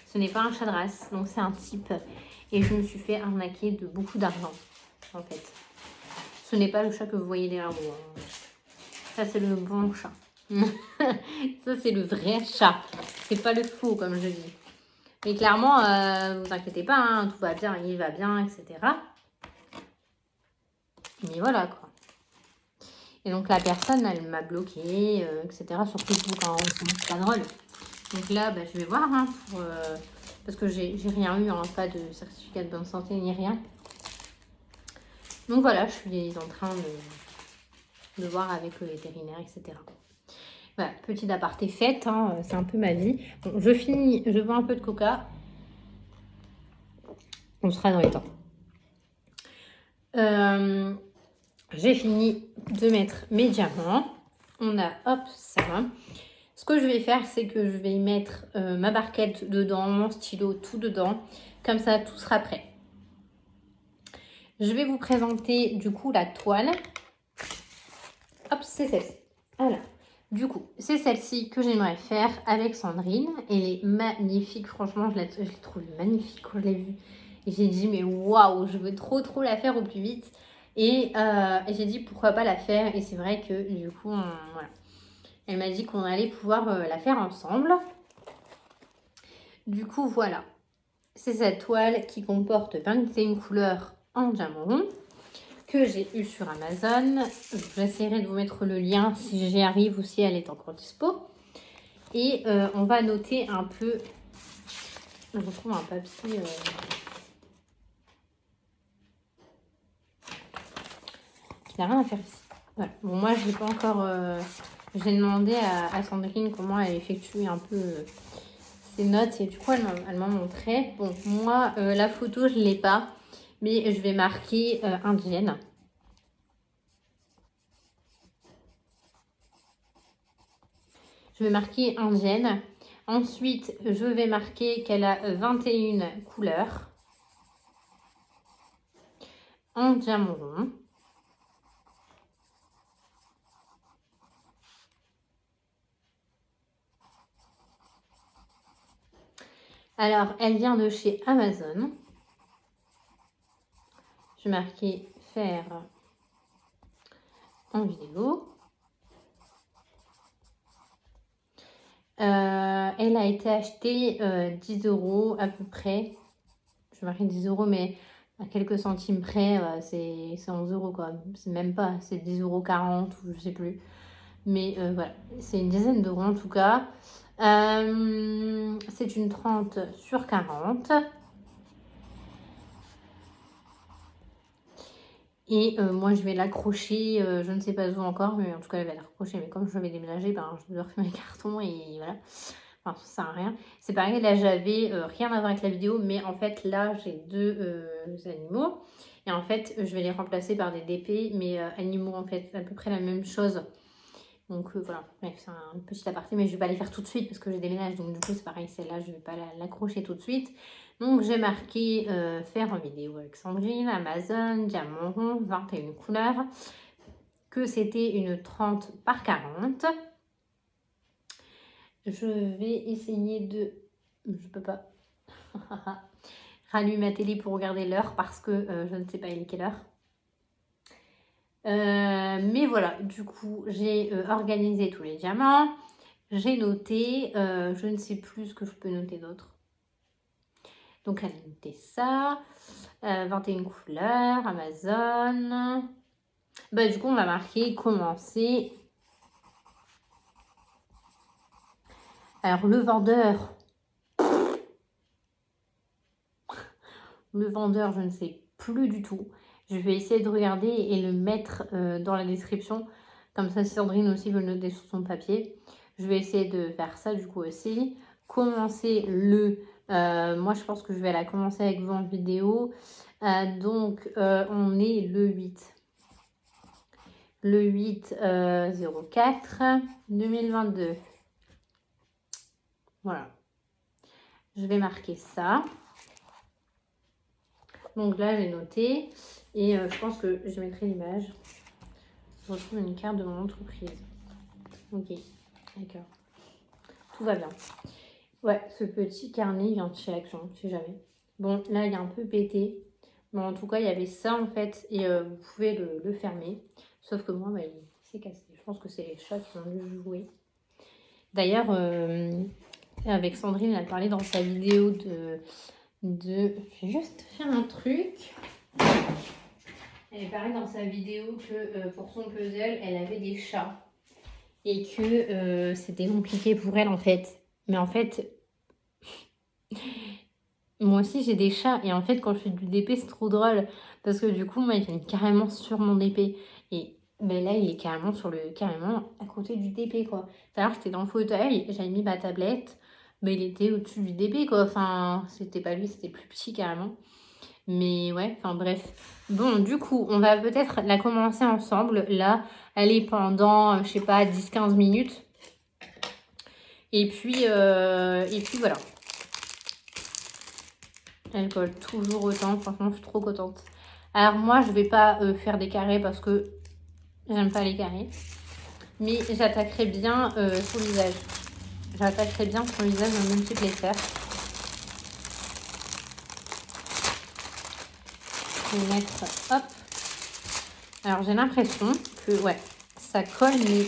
Speaker 1: Ce n'est pas un chat de race, donc c'est un type. Et je me suis fait arnaquer de beaucoup d'argent, en fait. Ce n'est pas le chat que vous voyez derrière moi. Ça, c'est le bon chat. Ça, c'est le vrai chat. C'est pas le faux, comme je dis. Mais clairement, vous inquiétez pas, hein, tout va bien, il va bien, etc. Mais voilà, quoi. Et donc, la personne, elle m'a bloqué, etc. sur Facebook, hein, c'est pas drôle. Donc là, bah, je vais voir, hein, parce que j'ai rien eu, hein, pas de certificat de bonne santé ni rien. Donc voilà, je suis en train de voir avec le vétérinaire, etc. Voilà, petit aparté fait, hein, c'est un peu ma vie. Bon, je finis, je bois un peu de coca. On sera dans les temps. J'ai fini de mettre mes diamants. On a, hop, ça. Ce que je vais faire, c'est que je vais y mettre ma barquette dedans, mon stylo, tout dedans. Comme ça, tout sera prêt. Je vais vous présenter du coup la toile. Hop, c'est celle-ci. Voilà. Du coup, c'est celle-ci que j'aimerais faire avec Sandrine. Elle est magnifique, franchement, je l'ai trouvée magnifique quand je l'ai vue. Et j'ai dit, mais waouh, je veux trop la faire au plus vite. Et j'ai dit, pourquoi pas la faire. Et c'est vrai que du coup, voilà. Elle m'a dit qu'on allait pouvoir la faire ensemble. Du coup, voilà. C'est cette toile qui comporte 21 couleurs en diamant rond que j'ai eu sur Amazon. J'essaierai de vous mettre le lien si j'y arrive ou si elle est encore dispo. Et on va noter un peu. Je retrouve un papier. Qui n'a rien à faire ici. Voilà. Bon, moi, je n'ai pas encore. J'ai demandé à Sandrine comment elle effectue un peu ses notes. Et du coup, elle m'a montré. Bon, moi, la photo, je ne l'ai pas. Mais je vais marquer indienne. je vais marquer indienne. Ensuite, je vais marquer qu'elle a 21 couleurs en diamant rond. Alors, elle vient de chez Amazon. Je vais marquer faire en vidéo. Elle a été achetée 10 € à peu près. Je vais marquer 10 €, mais à quelques centimes près, c'est 11 € quoi. C'est même pas, c'est 10,40 € ou je sais plus. Mais voilà, c'est une dizaine d'euros en tout cas. C'est une 30 sur 40. Et moi, je vais l'accrocher, je ne sais pas où encore, mais en tout cas, elle va l'accrocher. Mais comme je vais déménager, ben, je dois refaire mes cartons et voilà. Enfin, ça sert à rien. C'est pareil, là, j'avais rien à voir avec la vidéo, mais en fait, là, j'ai deux animaux. Et en fait, je vais les remplacer par des DP, mais animaux, en fait, à peu près la même chose. Donc voilà, bref, c'est un petit aparté, mais je ne vais pas les faire tout de suite parce que je déménage. Donc du coup, c'est pareil, celle-là, je ne vais pas l'accrocher tout de suite. Donc j'ai marqué faire en vidéo avec Sandrine, Amazon, diamant rond, 21 couleurs, que c'était une 30 par 40. Je vais essayer de... Je peux pas rallumer ma télé pour regarder l'heure parce que je ne sais pas il est quelle heure. Mais voilà, du coup, j'ai organisé tous les diamants. J'ai noté, je ne sais plus ce que je peux noter d'autre. Donc, elle a noté ça. 21 couleurs, Amazon. Bah, du coup, on va marquer commencer. Alors, le vendeur. Le vendeur, je ne sais plus du tout. Je vais essayer de regarder et le mettre dans la description. Comme ça, Sandrine aussi veut le noter sur son papier. Je vais essayer de faire ça du coup aussi. Commencer le... moi, je pense que je vais la commencer avec vous en vidéo. Donc, on est le 8. Le 8 04 2022. Voilà. Je vais marquer ça. Donc là, j'ai noté. Et je pense que je mettrai l'image. Je retrouve une carte de mon entreprise. Ok, d'accord. Tout va bien. Ouais, ce petit carnet vient de chez Action, je sais jamais. Bon, là, il est un peu pété. Mais en tout cas, il y avait ça, en fait. Et vous pouvez le fermer. Sauf que moi, bah, il s'est cassé. Je pense que c'est les chats qui ont dû jouer. D'ailleurs, avec Sandrine, elle a parlé dans sa vidéo de... Je vais juste faire un truc. Elle parlait dans sa vidéo que pour son puzzle, elle avait des chats. Et que c'était compliqué pour elle, en fait. Mais en fait... Moi aussi j'ai des chats et en fait quand je fais du DP c'est trop drôle parce que du coup moi il vient carrément sur mon DP et ben là il est carrément à côté du DP quoi. Tout à l'heure j'étais dans le fauteuil, j'avais mis ma tablette, mais il était au-dessus du DP quoi, enfin c'était pas lui, c'était plus petit carrément. Mais ouais, enfin bref. Bon du coup on va peut-être la commencer ensemble là, aller pendant je sais pas 10-15 minutes et puis voilà. Elle colle toujours autant, franchement je suis trop contente. Alors moi je vais pas faire des carrés parce que j'aime pas les carrés. Mais j'attaquerai bien son visage. J'attaquerai bien son visage en multiples faire. Je vais mettre, hop. Alors j'ai l'impression que ouais, ça colle mais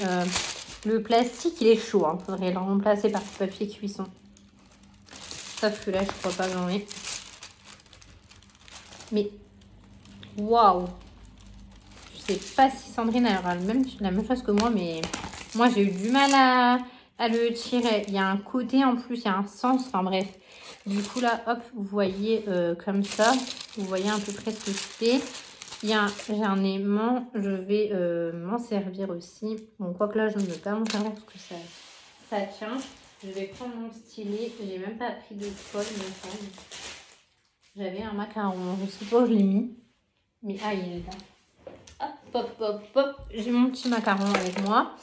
Speaker 1: le plastique il est chaud. Hein. Faudrait le remplacer par du papier cuisson. Sauf que là je crois pas que j'en ai. Mais waouh! Je sais pas si Sandrine aura la même chose que moi, mais moi j'ai eu du mal à le tirer. Il y a un côté en plus, il y a un sens, enfin bref. Du coup là, hop, vous voyez comme ça, vous voyez à peu près ce que je fais. J'ai un aimant, je vais m'en servir aussi. Bon, quoi que là, je ne veux pas m'en servir parce que ça tient. Je vais prendre mon stylet, j'ai même pas pris de colle, mais j'avais un macaron, je sais pas où je l'ai mis, mais ah, il est là. Hop, hop, hop, hop. J'ai mon petit macaron avec moi.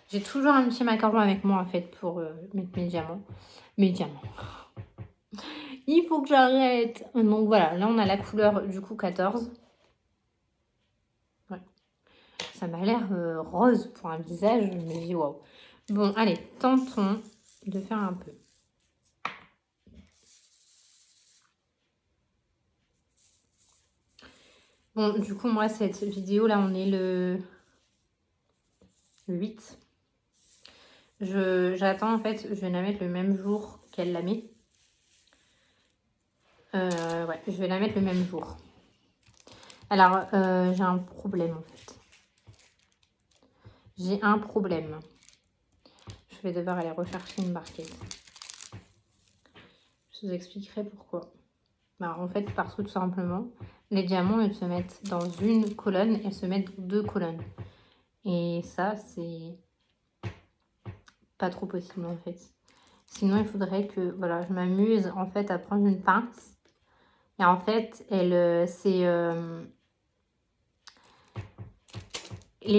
Speaker 1: J'ai toujours un petit macaron avec moi en fait pour mettre mes diamants. Mes diamants. Il faut que j'arrête. Donc voilà, là on a la couleur du coup 14. Ouais. Ça m'a l'air rose pour un visage. Je me dis waouh. Bon, allez, tentons de faire un peu. Bon, du coup, moi, cette vidéo, là, on est le 8. J'attends, en fait, je vais la mettre le même jour qu'elle l'a mis. Ouais, je vais la mettre le même jour. Alors, j'ai un problème, en fait. J'ai un problème. Je vais devoir aller rechercher une barquette. Je vous expliquerai pourquoi. Bah, en fait, parce que tout simplement, les diamants, ils se mettent dans une colonne, elles se mettent dans 2 colonnes. Et ça, c'est pas trop possible, en fait. Sinon, il faudrait que, voilà, je m'amuse, en fait, à prendre une pince. Et en fait, les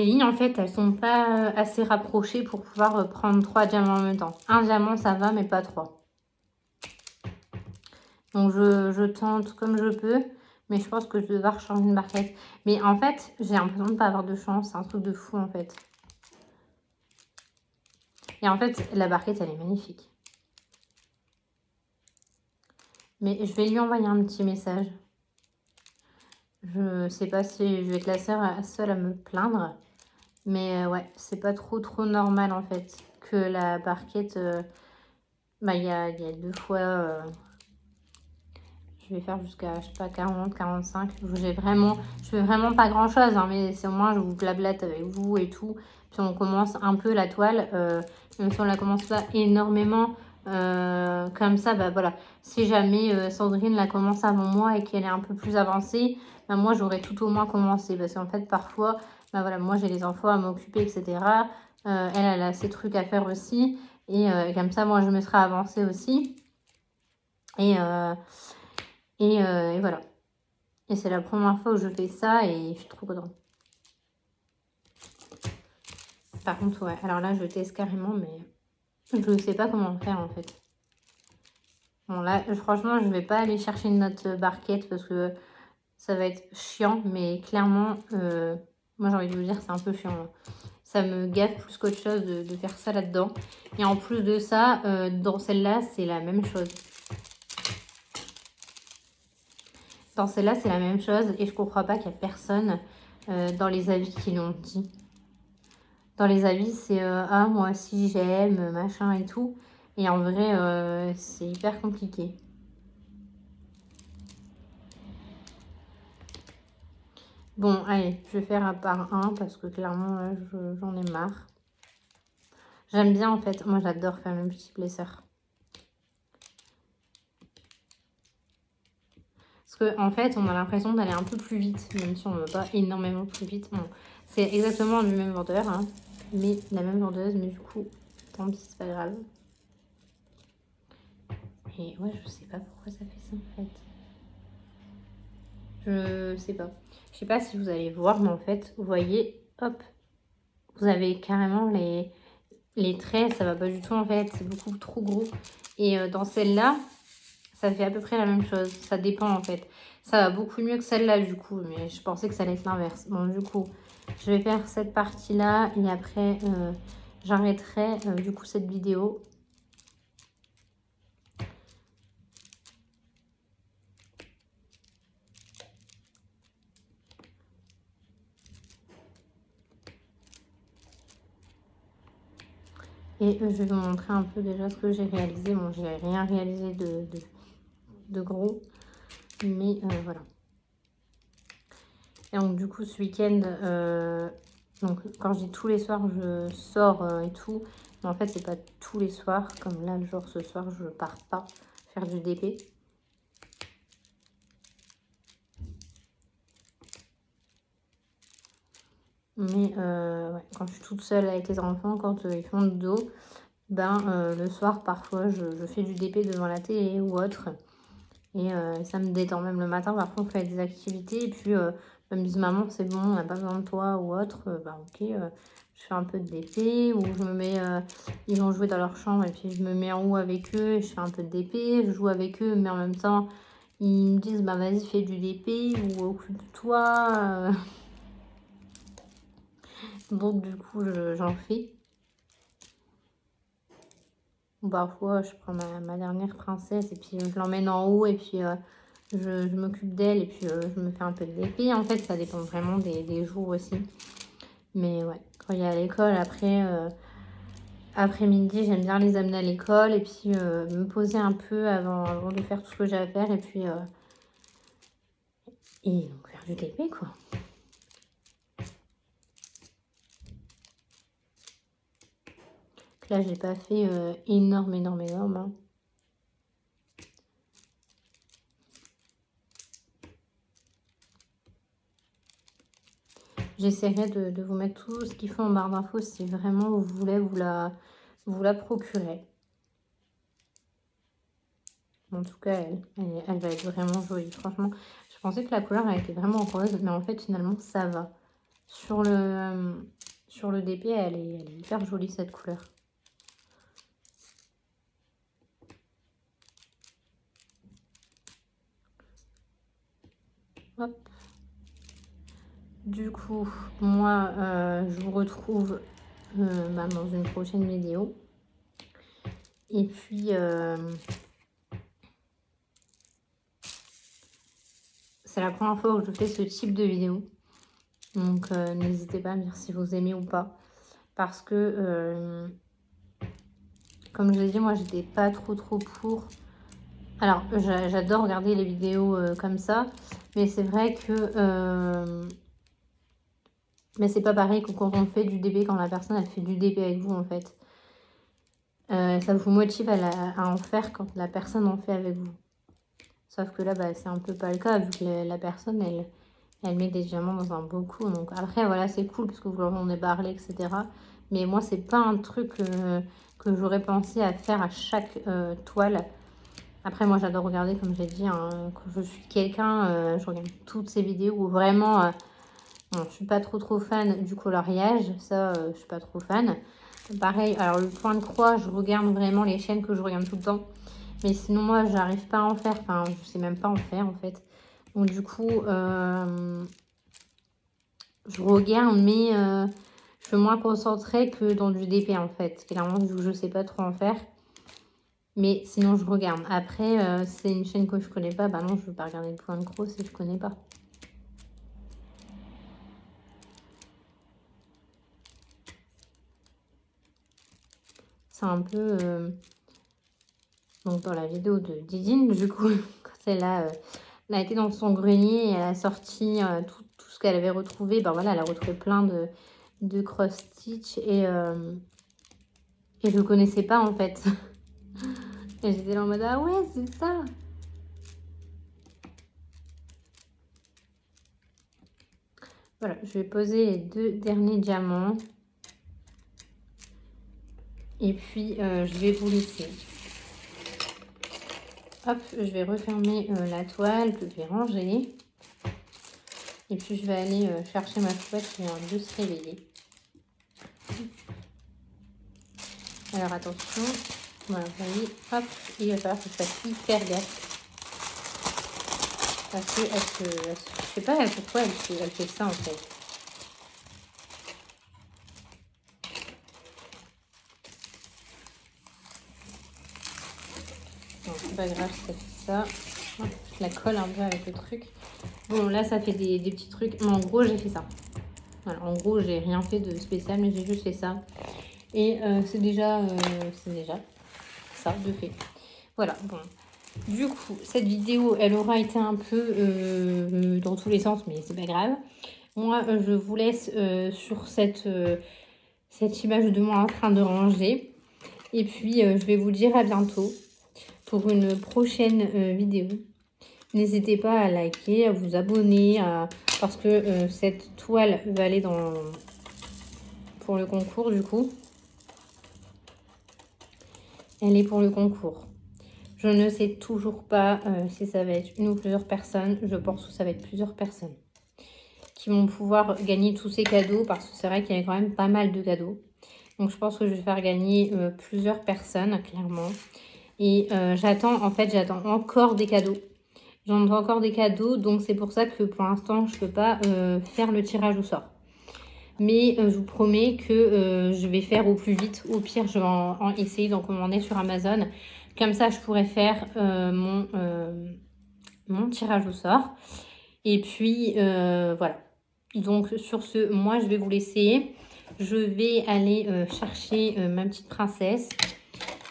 Speaker 1: lignes, en fait, elles sont pas assez rapprochées pour pouvoir prendre 3 diamants en même temps. Un diamant, ça va, mais pas 3. Donc, je tente comme je peux. Mais je pense que je vais devoir changer une barquette. Mais en fait, j'ai l'impression de ne pas avoir de chance. C'est un truc de fou, en fait. Et en fait, la barquette, elle est magnifique. Mais je vais lui envoyer un petit message. Je sais pas si je vais être la seule à me plaindre. Mais ouais, c'est pas trop normal en fait. Que la barquette, bah il y a 2 fois, je vais faire jusqu'à, je sais pas, 40, 45. Je fais vraiment pas grand chose, hein, mais c'est au moins je vous blablate avec vous et tout. Puis on commence un peu la toile, même si on la commence pas énormément. Comme ça, bah voilà. Si jamais Sandrine la commence avant moi et qu'elle est un peu plus avancée, bah moi j'aurais tout au moins commencé. Parce qu'en fait, parfois, bah voilà, moi j'ai les enfants à m'occuper, etc. Elle a ses trucs à faire aussi. Et comme ça, moi je me serais avancée aussi. Et voilà. Et c'est la première fois où je fais ça et je suis trop contente. Par contre, ouais, alors là, je teste carrément, mais je ne sais pas comment faire en fait. Bon, là, franchement, je vais pas aller chercher une autre barquette parce que ça va être chiant, mais clairement, moi j'ai envie de vous dire, c'est un peu chiant. Hein. Ça me gaffe plus qu'autre chose de faire ça là-dedans. Et en plus de ça, dans celle-là, c'est la même chose. Dans celle-là, c'est la même chose et je comprends pas qu'il n'y a personne dans les avis qui l'ont dit. Dans les avis, c'est ah, moi aussi j'aime, machin et tout. Et en vrai, c'est hyper compliqué. Bon, allez, je vais faire un par un parce que clairement, là, j'en ai marre. J'aime bien en fait, moi j'adore faire le multiplesseur. Parce qu'en fait, on a l'impression d'aller un peu plus vite, même si on ne va pas énormément plus vite. Bon, c'est exactement le même vendeur, hein, mais la même vendeuse, mais du coup, tant pis, c'est pas grave. Et ouais, je sais pas pourquoi ça fait ça en fait. Je sais pas. Je sais pas si vous allez voir, mais en fait, vous voyez, hop, vous avez carrément les traits, ça va pas du tout en fait, c'est beaucoup trop gros. Et dans celle-là, ça fait à peu près la même chose, ça dépend en fait. Ça va beaucoup mieux que celle-là du coup, mais je pensais que ça allait être l'inverse. Bon, du coup, je vais faire cette partie-là et après, j'arrêterai du coup cette vidéo. Et je vais vous montrer un peu déjà ce que j'ai réalisé. Bon, j'ai rien réalisé de gros, mais voilà. Et donc du coup, ce week-end, donc quand je dis tous les soirs, je sors et tout. Mais en fait, c'est pas tous les soirs. Comme là, genre ce soir, je pars pas faire du DP. Mais ouais, quand je suis toute seule avec les enfants, quand ils font le dos, ben le soir, parfois, je fais du DP devant la télé ou autre. Et ça me détend. Même le matin, parfois, on fait des activités. Et puis, Elles me disent maman c'est bon, on n'a pas besoin de toi ou autre, bah ok, je fais un peu de DP ou je me mets, ils vont jouer dans leur chambre et puis je me mets en haut avec eux et je fais un peu de DP, je joue avec eux mais en même temps ils me disent bah vas-y fais du DP ou occupe-toi. Donc du coup j'en fais. Ou parfois je prends ma dernière princesse et puis je l'emmène en haut et puis je m'occupe d'elle et puis je me fais un peu de DP. En fait ça dépend vraiment des jours aussi. Mais ouais, quand il est à l'école, après, après-midi, j'aime bien les amener à l'école et puis me poser un peu avant de faire tout ce que j'ai à faire et puis et donc faire du TP quoi. Donc là, j'ai pas fait énorme, hein. J'essaierai de vous mettre tout ce qu'il faut en barre d'infos si vraiment vous voulez vous la procurer. En tout cas, elle va être vraiment jolie. Franchement, je pensais que la couleur elle était vraiment rose, mais en fait, finalement, ça va. Sur le DP, elle est hyper jolie, cette couleur. Hop. Du coup, moi, je vous retrouve dans une prochaine vidéo. Et puis, c'est la première fois que je fais ce type de vidéo. Donc, n'hésitez pas à me dire si vous aimez ou pas. Parce que, comme je l'ai dit, moi, j'étais pas trop pour. Alors, j'adore regarder les vidéos comme ça. Mais c'est vrai que... mais c'est pas pareil que quand on fait du DP, quand la personne, elle fait du DP avec vous, en fait. Ça vous motive à en faire quand la personne en fait avec vous. Sauf que là, bah, c'est un peu pas le cas, vu que la personne, elle met des diamants dans un beau coup. Donc après, voilà, c'est cool, parce que vous leur en avez parlé, etc. Mais moi, c'est pas un truc que j'aurais pensé à faire à chaque toile. Après, moi, j'adore regarder, comme j'ai dit, hein, quand je suis quelqu'un, je regarde toutes ces vidéos où vraiment... bon, je suis pas trop fan du coloriage, ça, je suis pas trop fan. Pareil, alors le point de croix, je regarde vraiment les chaînes que je regarde tout le temps. Mais sinon, moi, j'arrive pas à en faire. Enfin, je sais même pas en faire, en fait. Donc, du coup, je regarde, mais je suis moins concentrée que dans du DP, en fait. Clairement, vu que je sais pas trop en faire. Mais sinon, je regarde. Après, c'est une chaîne que je connais pas. Bah non, je veux pas regarder le point de croix si je connais pas. C'est un peu... donc, dans la vidéo de Didine, du coup, quand elle a été dans son grenier et elle a sorti tout ce qu'elle avait retrouvé. Ben voilà, elle a retrouvé plein de cross-stitch et je ne connaissais pas en fait. Et j'étais là en mode ah ouais, c'est ça. Voilà, je vais poser les 2 derniers diamants. Et puis, je vais vous laisser. Hop, je vais refermer la toile que je vais ranger. Et puis, je vais aller chercher ma chouette qui vient de se réveiller. Alors, attention. Voilà, vous voyez, hop, il va falloir que je fasse hyper gaffe. Parce que je sais pas pourquoi elle fait ça en fait. Bon, c'est pas grave, ça fait ça. Je la colle un peu avec le truc. Bon, là, ça fait des petits trucs. Mais en gros, j'ai fait ça. Voilà, en gros, j'ai rien fait de spécial, mais j'ai juste fait ça. Et c'est déjà ça de fait. Voilà, bon. Du coup, cette vidéo, elle aura été un peu dans tous les sens, mais c'est pas grave. Moi, je vous laisse sur cette image de moi en train de ranger. Et puis, je vais vous dire à bientôt pour une prochaine vidéo. N'hésitez pas à liker, à vous abonner, parce que cette toile va aller pour le concours du coup. Elle est pour le concours. Je ne sais toujours pas si ça va être une ou plusieurs personnes. Je pense que ça va être plusieurs personnes. qui vont pouvoir gagner tous ces cadeaux parce que c'est vrai qu'il y a quand même pas mal de cadeaux. Donc je pense que je vais faire gagner plusieurs personnes, clairement. Et j'attends encore des cadeaux. J'en ai encore des cadeaux, donc c'est pour ça que pour l'instant, je ne peux pas faire le tirage au sort. Mais je vous promets que je vais faire au plus vite. Au pire, je vais essayer d'en commander sur Amazon. Comme ça, je pourrais faire mon tirage au sort. Et puis, voilà. Donc, sur ce, moi, je vais vous laisser. Je vais aller chercher ma petite princesse.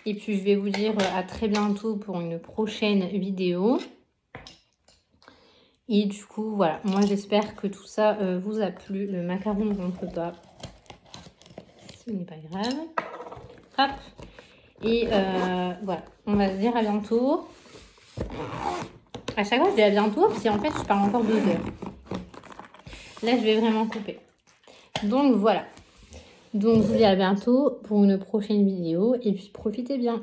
Speaker 1: Et puis, je vais vous dire à très bientôt pour une prochaine vidéo. Et du coup, voilà. Moi, j'espère que tout ça vous a plu. Le macaron ne rentre pas. Ce n'est pas grave. Hop. Et voilà. On va se dire à bientôt. À chaque fois, je dis à bientôt, parce qu'en fait, je parle encore 2 heures. Là, je vais vraiment couper. Donc, voilà. Donc, je vous dis à bientôt pour une prochaine vidéo. Et puis, profitez bien.